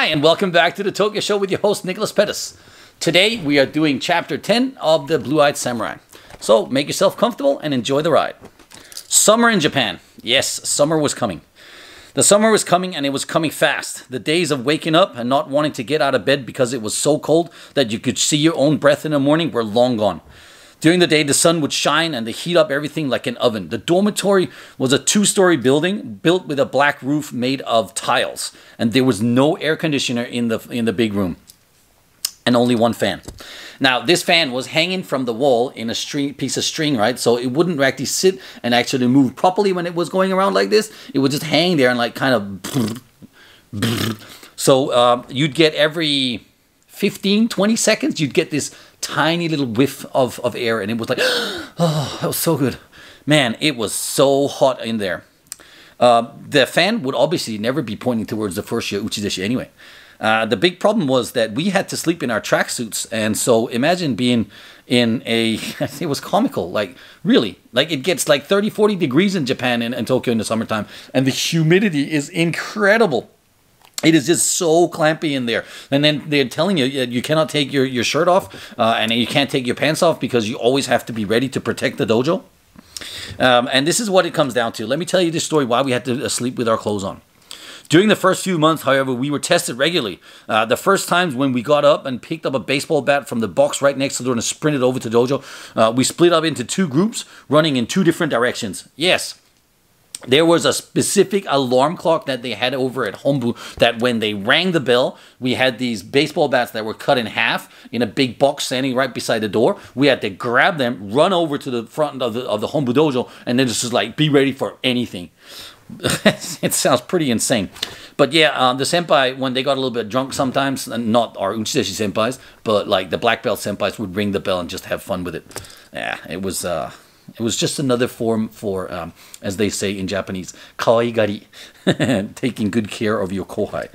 Hi, and welcome back to the Tokyo Show with your host, Nicholas Pettis. Today, we are doing Chapter 10 of the Blue-Eyed Samurai. So, make yourself comfortable and enjoy the ride. Summer in Japan. Yes, summer was coming. The summer was coming, and it was coming fast. The days of waking up and not wanting to get out of bed because it was so cold that you could see your own breath in the morning were long gone. During the day, the sun would shine and heat up everything like an oven. The dormitory was a two-story building built with a black roof made of tiles. And there was no air conditioner in the big room. And only one fan. Now, this fan was hanging from the wall in a piece of string, right? So it wouldn't actually sit and actually move properly when it was going around like this. It would just hang there and like kind of... So you'd get every 15, 20 seconds, you'd get this tiny little whiff of air, and it was like, oh, that was so good. Man, it was so hot in there. The fan would obviously never be pointing towards the first Uchideshi anyway. The big problem was that we had to sleep in our tracksuits, and so imagine being in a, it was comical, like really, like it gets like 30, 40 degrees in Japan and Tokyo in the summertime, and the humidity is incredible. It is just so clampy in there. And then they're telling you you cannot take your shirt off and you can't take your pants off because you always have to be ready to protect the dojo. And this is what it comes down to. Let me tell you this story why we had to sleep with our clothes on. During the first few months, however, we were tested regularly. The first times when we got up and picked up a baseball bat from the box right next to the door and sprinted over to dojo, we split up into two groups running in two different directions. Yes. There was a specific alarm clock that they had over at Hombu that when they rang the bell, we had these baseball bats that were cut in half in a big box standing right beside the door. We had to grab them, run over to the front of the Hombu dojo, and then just like be ready for anything. It sounds pretty insane. But yeah, the senpai, when they got a little bit drunk sometimes, and not our Uchideshi senpais, but like the black belt senpais would ring the bell and just have fun with it. Yeah, it was just another form for, as they say in Japanese, kawaigari, taking good care of your kohai.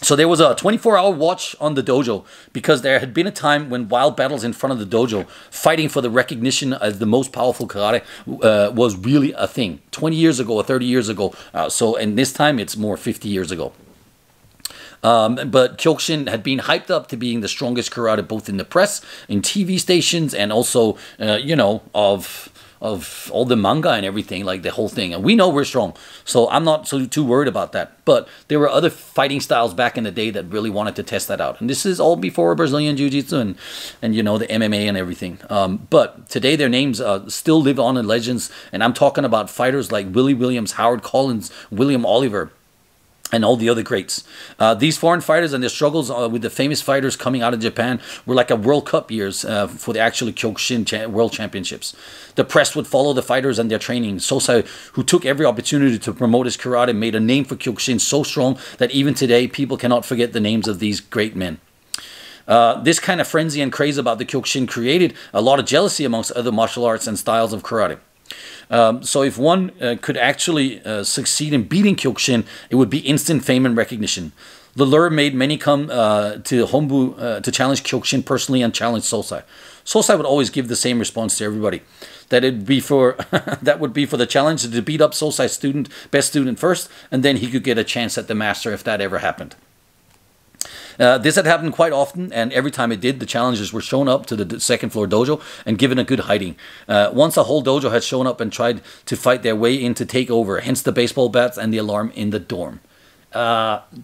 So there was a 24-hour watch on the dojo because there had been a time when wild battles in front of the dojo, fighting for the recognition as the most powerful karate, was really a thing. 20 years ago or 30 years ago. And this time it's more 50 years ago. But Kyokushin had been hyped up to being the strongest karate both in the press, in TV stations, and also, you know, of all the manga and everything, like the whole thing. And we know we're strong, so I'm not too worried about that. But there were other fighting styles back in the day that really wanted to test that out. And this is all before Brazilian Jiu-Jitsu and you know, the MMA and everything. But today their names still live on in legends. And I'm talking about fighters like Willie Williams, Howard Collins, William Oliver, and all the other greats. These foreign fighters and their struggles with the famous fighters coming out of Japan were like a World Cup years for the actual Kyokushin World Championships. The press would follow the fighters and their training. Sosai, who took every opportunity to promote his karate, made a name for Kyokushin so strong that even today people cannot forget the names of these great men. This kind of frenzy and craze about the Kyokushin created a lot of jealousy amongst other martial arts and styles of karate. So if one could actually succeed in beating Kyokushin, it would be instant fame and recognition. The lure made many come to Hombu to challenge Kyokushin personally and challenge Sosai. Sosai would always give the same response to everybody. That it'd be for that would be for the challenge to beat up Sosai's best student first, and then he could get a chance at the master if that ever happened. This had happened quite often, and every time it did, the challengers were shown up to the second floor dojo and given a good hiding. Once a whole dojo had shown up and tried to fight their way in to take over, hence the baseball bats and the alarm in the dorm.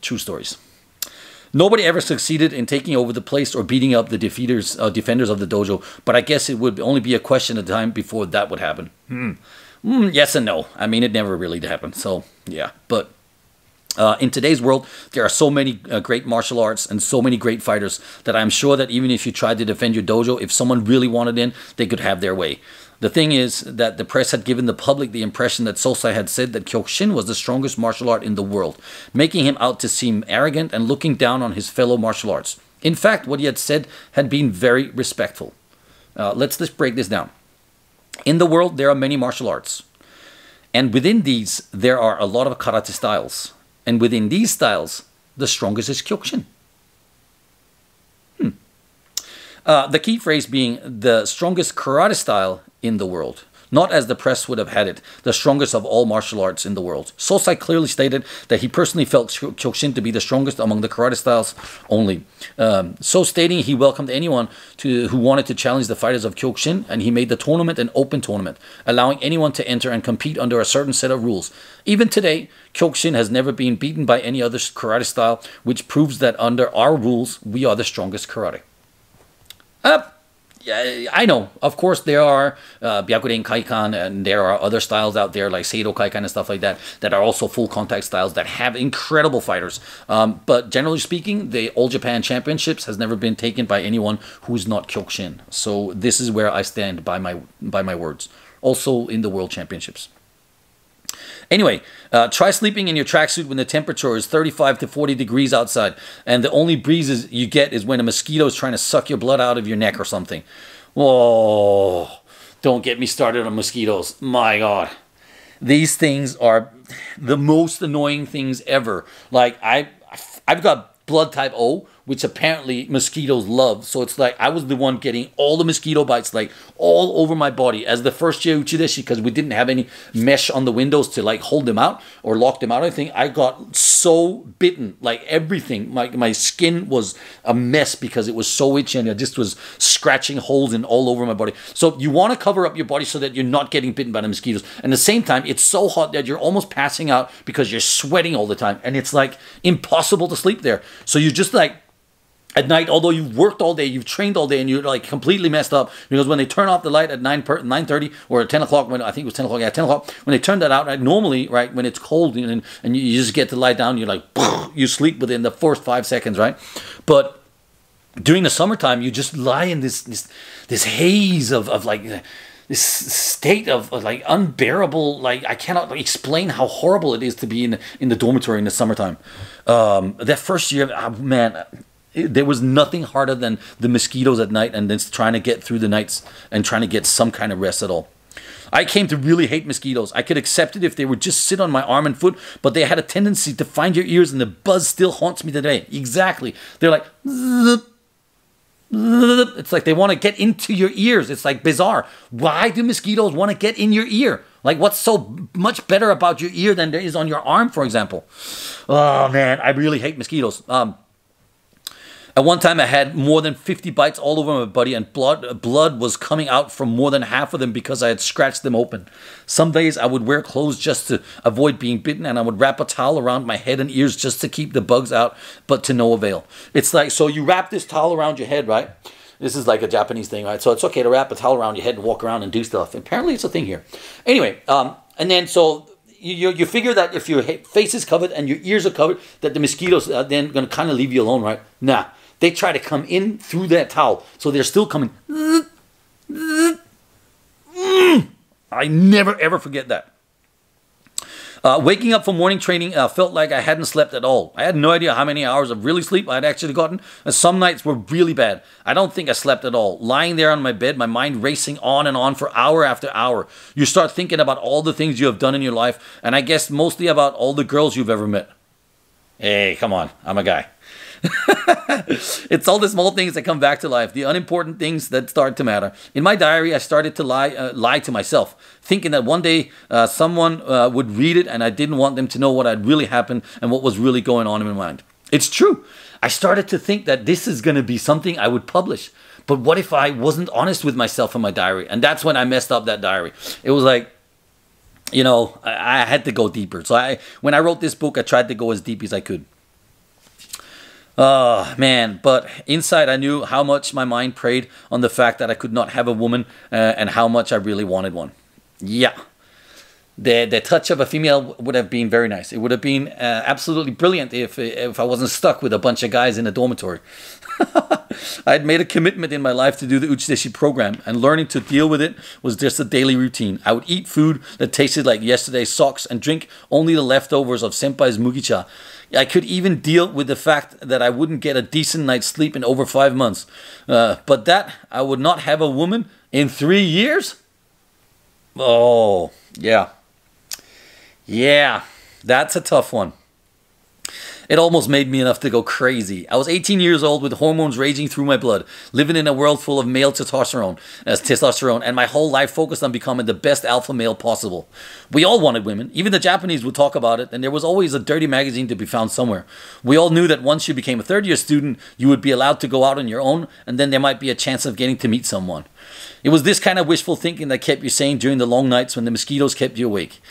True stories. Nobody ever succeeded in taking over the place or beating up the defenders of the dojo, but I guess it would only be a question of time before that would happen. Yes and no. I mean, it never really happened, so yeah, but... in today's world, there are so many great martial arts and so many great fighters that I'm sure that even if you tried to defend your dojo, if someone really wanted in, they could have their way. The thing is that the press had given the public the impression that Sosai had said that Kyokushin was the strongest martial art in the world, making him out to seem arrogant and looking down on his fellow martial arts. In fact, what he had said had been very respectful. Let's just break this down. In the world, there are many martial arts. And within these, there are a lot of karate styles. And within these styles, the strongest is Kyokushin. The key phrase being the strongest karate style in the world. not as the press would have had it, the strongest of all martial arts in the world. Sosai clearly stated that he personally felt Kyokushin to be the strongest among the karate styles only. So stating, he welcomed anyone who wanted to challenge the fighters of Kyokushin, and he made the tournament an open tournament, allowing anyone to enter and compete under a certain set of rules. Even today, Kyokushin has never been beaten by any other karate style, which proves that under our rules, we are the strongest karate. Yeah, I know. Of course, there are Byakuren Kaikan, and there are other styles out there like Seido Kaikan and stuff like that that are also full contact styles that have incredible fighters. But generally speaking, the All Japan Championships has never been taken by anyone who is not Kyokushin. So this is where I stand by my words. Also in the World Championships. Anyway, try sleeping in your tracksuit when the temperature is 35 to 40 degrees outside, and the only breezes you get is when a mosquito is trying to suck your blood out of your neck or something. Whoa, don't get me started on mosquitoes. My God. These things are the most annoying things ever. Like, I've got blood type O, which apparently mosquitoes love. So it's like I was the one getting all the mosquito bites, like all over my body as the first year Uchideshi, because we didn't have any mesh on the windows to like hold them out or lock them out or anything. I got so bitten, like everything. My skin was a mess because it was so itchy, and I just was scratching holes in all over my body. So you want to cover up your body so that you're not getting bitten by the mosquitoes. And at the same time, it's so hot that you're almost passing out because you're sweating all the time, and it's like impossible to sleep there. So you just like, at night, although you've worked all day, you've trained all day, and you're like completely messed up, because when they turn off the light at 9:30 or at 10 o'clock, when I think it was 10 o'clock, yeah, 10 o'clock, when they turn that out, right, normally, right, when it's cold and you just get to lie down, you're like, you sleep within the first 5 seconds, right? But during the summertime, you just lie in this haze of like this state of like unbearable, like I cannot explain how horrible it is to be in the dormitory in the summertime. That first year, man. There was nothing harder than the mosquitoes at night and then trying to get through the nights and trying to get some kind of rest at all. I came to really hate mosquitoes. I could accept it if they would just sit on my arm and foot, but they had a tendency to find your ears, and the buzz still haunts me today. Exactly. They're like, it's like they want to get into your ears. It's like bizarre. Why do mosquitoes want to get in your ear? Like, what's so much better about your ear than there is on your arm, for example? Oh, man, I really hate mosquitoes. At one time, I had more than 50 bites all over my body, and blood was coming out from more than half of them because I had scratched them open. Some days, I would wear clothes just to avoid being bitten, and I would wrap a towel around my head and ears just to keep the bugs out, but to no avail. It's like, so you wrap this towel around your head, right? This is like a Japanese thing, right? So it's okay to wrap a towel around your head and walk around and do stuff. Apparently, it's a thing here. Anyway, and then so you figure that if your face is covered and your ears are covered, that the mosquitoes are then going to kind of leave you alone, right? Nah. They try to come in through that towel. So they're still coming. I never, ever forget that. Waking up for morning training felt like I hadn't slept at all. I had no idea how many hours of really sleep I'd actually gotten. And some nights were really bad. I don't think I slept at all. Lying there on my bed, my mind racing on and on for hour after hour. You start thinking about all the things you have done in your life. And I guess mostly about all the girls you've ever met. Hey, come on. I'm a guy. It's all the small things that come back to life, the unimportant things that start to matter. In my diary, I started to lie to myself, thinking that one day someone would read it, and I didn't want them to know what had really happened and what was really going on in my mind. It's true. I started to think that this is going to be something I would publish. But what if I wasn't honest with myself in my diary? And that's when I messed up that diary. It was like, you know, I had to go deeper. So when I wrote this book, I tried to go as deep as I could. Oh, man, but inside I knew how much my mind preyed on the fact that I could not have a woman and how much I really wanted one. Yeah, the touch of a female would have been very nice. It would have been absolutely brilliant if I wasn't stuck with a bunch of guys in a dormitory. I had made a commitment in my life to do the Uchideshi program, and learning to deal with it was just a daily routine. I would eat food that tasted like yesterday's socks and drink only the leftovers of senpai's mugicha. I could even deal with the fact that I wouldn't get a decent night's sleep in over 5 months. But that I would not have a woman in 3 years? Oh, yeah. Yeah, that's a tough one. It almost made me enough to go crazy. I was 18 years old with hormones raging through my blood, living in a world full of male testosterone, and my whole life focused on becoming the best alpha male possible. We all wanted women. Even the Japanese would talk about it, and there was always a dirty magazine to be found somewhere. We all knew that once you became a third-year student, you would be allowed to go out on your own, and then there might be a chance of getting to meet someone. It was this kind of wishful thinking that kept you sane during the long nights when the mosquitoes kept you awake.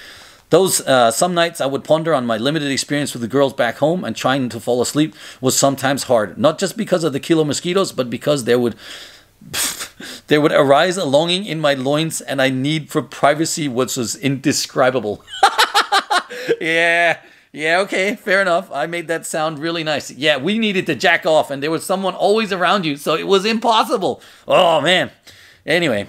Some nights I would ponder on my limited experience with the girls back home, and trying to fall asleep was sometimes hard. Not just because of the killer mosquitoes, but because there would arise a longing in my loins, and a need for privacy which was indescribable. Yeah, okay, fair enough. I made that sound really nice. Yeah, we needed to jack off, and there was someone always around you, so it was impossible. Oh, man. Anyway,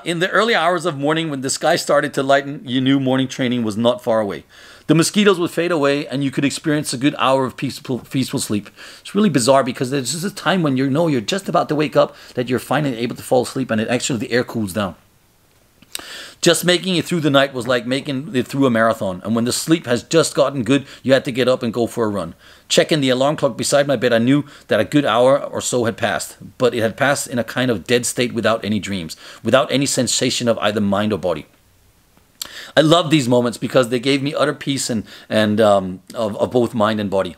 in the early hours of morning when the sky started to lighten, you knew morning training was not far away. The mosquitoes would fade away and you could experience a good hour of peaceful sleep. It's really bizarre because there's just a time when you're just about to wake up that you're finally able to fall asleep, and the air cools down. Just making it through the night was like making it through a marathon, and when the sleep has just gotten good, you had to get up and go for a run. Checking the alarm clock beside my bed, I knew that a good hour or so had passed, but it had passed in a kind of dead state without any dreams, without any sensation of either mind or body. I love these moments because they gave me utter peace and of both mind and body.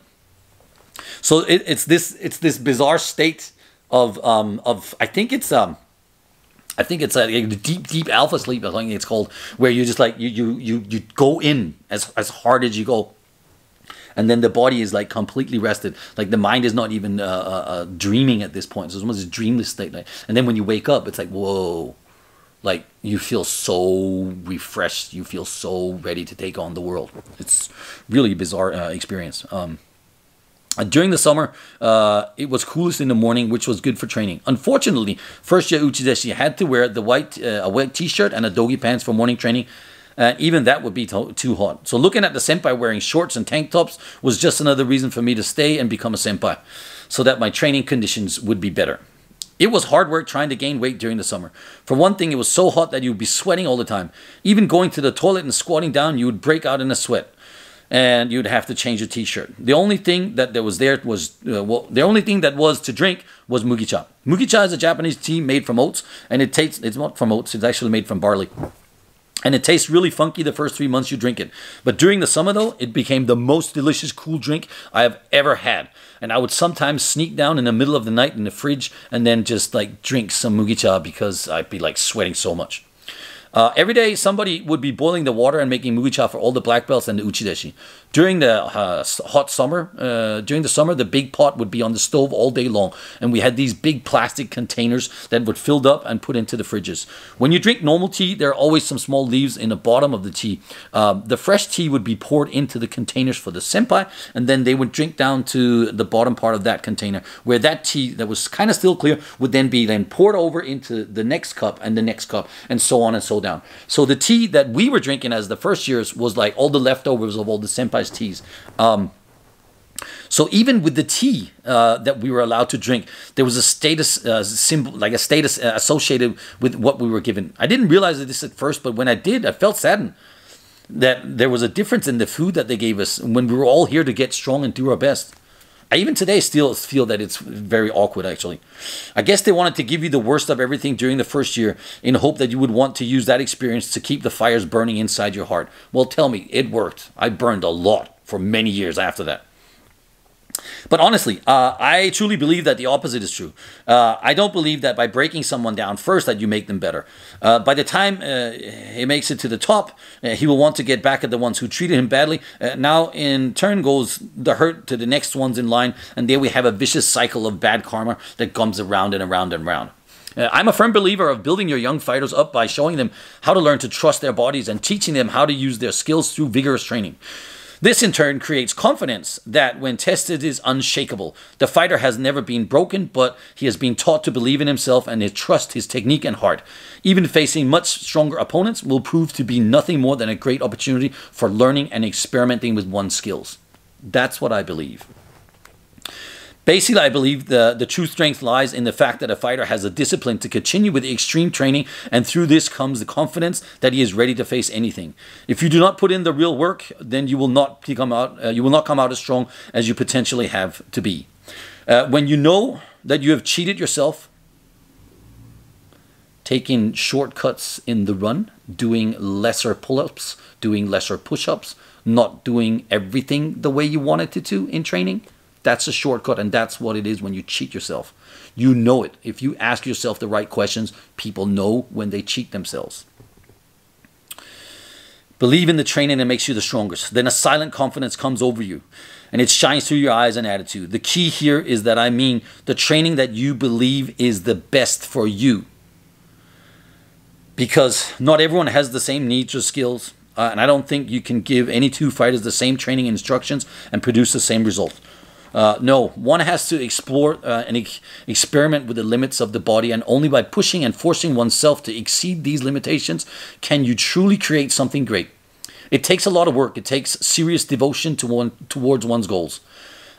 So it's this bizarre state of I think it's a deep alpha sleep, I think it's called, where you just like you go in as hard as you go, and then the body is like completely rested, like the mind is not even dreaming at this point. So it's almost a dreamless state, and then when you wake up, it's like, whoa, like you feel so refreshed, you feel so ready to take on the world. It's really a bizarre experience. During the summer, it was coolest in the morning, which was good for training. Unfortunately, first year Uchideshi had to wear a white t-shirt and a dogi pants for morning training, and even that would be too hot. So looking at the senpai wearing shorts and tank tops was just another reason for me to stay and become a senpai, so that my training conditions would be better. It was hard work trying to gain weight during the summer. For one thing, it was so hot that you would be sweating all the time. Even going to the toilet and squatting down, you would break out in a sweat, and you'd have to change your t-shirt. The only thing that was to drink was mugicha. Mugicha is a Japanese tea made from oats, and it's not from oats, it's actually made from barley. And it tastes really funky the first 3 months you drink it. But during the summer, though, it became the most delicious cool drink I have ever had. And I would sometimes sneak down in the middle of the night in the fridge and then just like drink some mugicha because I'd be like sweating so much. Every day, somebody would be boiling the water and making mugicha for all the black belts and the uchideshi. During the hot summer, the big pot would be on the stove all day long, and we had these big plastic containers that would filled up and put into the fridges. When you drink normal tea, there are always some small leaves in the bottom of the tea. The fresh tea would be poured into the containers for the senpai, and then they would drink down to the bottom part of that container, where that tea that was kind of still clear would then be poured over into the next cup and the next cup, and so on and so down. So the tea that we were drinking as the first years was like all the leftovers of all the senpai teas. So even with the tea that we were allowed to drink, there was a status symbol, like a status associated with what we were given. I didn't realize this at first, but when I did, I felt saddened that there was a difference in the food that they gave us when we were all here to get strong and do our best. I even today still feel that it's very awkward, actually. I guess they wanted to give you the worst of everything during the first year in hope that you would want to use that experience to keep the fires burning inside your heart. Well, tell me, it worked. I burned a lot for many years after that. But honestly, I truly believe that the opposite is true. I don't believe that by breaking someone down first that you make them better. By the time he makes it to the top, he will want to get back at the ones who treated him badly. Now, in turn, goes the hurt to the next ones in line, and there we have a vicious cycle of bad karma that comes around and around and around. I'm a firm believer of building your young fighters up by showing them how to learn to trust their bodies and teaching them how to use their skills through vigorous training. This in turn creates confidence that when tested is unshakable. The fighter has never been broken, but he has been taught to believe in himself and to trust his technique and heart. Even facing much stronger opponents will prove to be nothing more than a great opportunity for learning and experimenting with one's skills. That's what I believe. Basically, I believe the true strength lies in the fact that a fighter has a discipline to continue with the extreme training, and through this comes the confidence that he is ready to face anything. If you do not put in the real work, then you will not come out as strong as you potentially have to be. When you know that you have cheated yourself, taking shortcuts in the run, doing lesser pull-ups, doing lesser push-ups, not doing everything the way you wanted to in training, that's a shortcut, and that's what it is when you cheat yourself. You know it. If you ask yourself the right questions, people know when they cheat themselves. Believe in the training that makes you the strongest. Then a silent confidence comes over you, and it shines through your eyes and attitude. The key here is that I mean the training that you believe is the best for you. Because not everyone has the same needs or skills, and I don't think you can give any two fighters the same training instructions and produce the same result. No, one has to explore and experiment with the limits of the body, and only by pushing and forcing oneself to exceed these limitations can you truly create something great. It takes a lot of work. It takes serious devotion towards one's goals.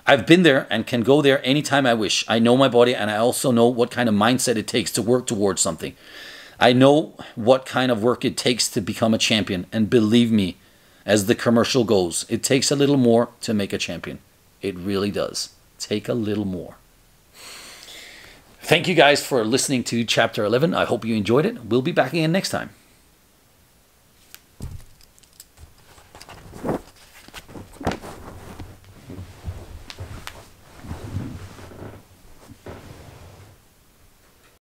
I've been there and can go there anytime I wish. I know my body, and I also know what kind of mindset it takes to work towards something. I know what kind of work it takes to become a champion, and believe me, as the commercial goes, it takes a little more to make a champion. It really does. Take a little more. Thank you guys for listening to Chapter 11. I hope you enjoyed it. We'll be back again next time.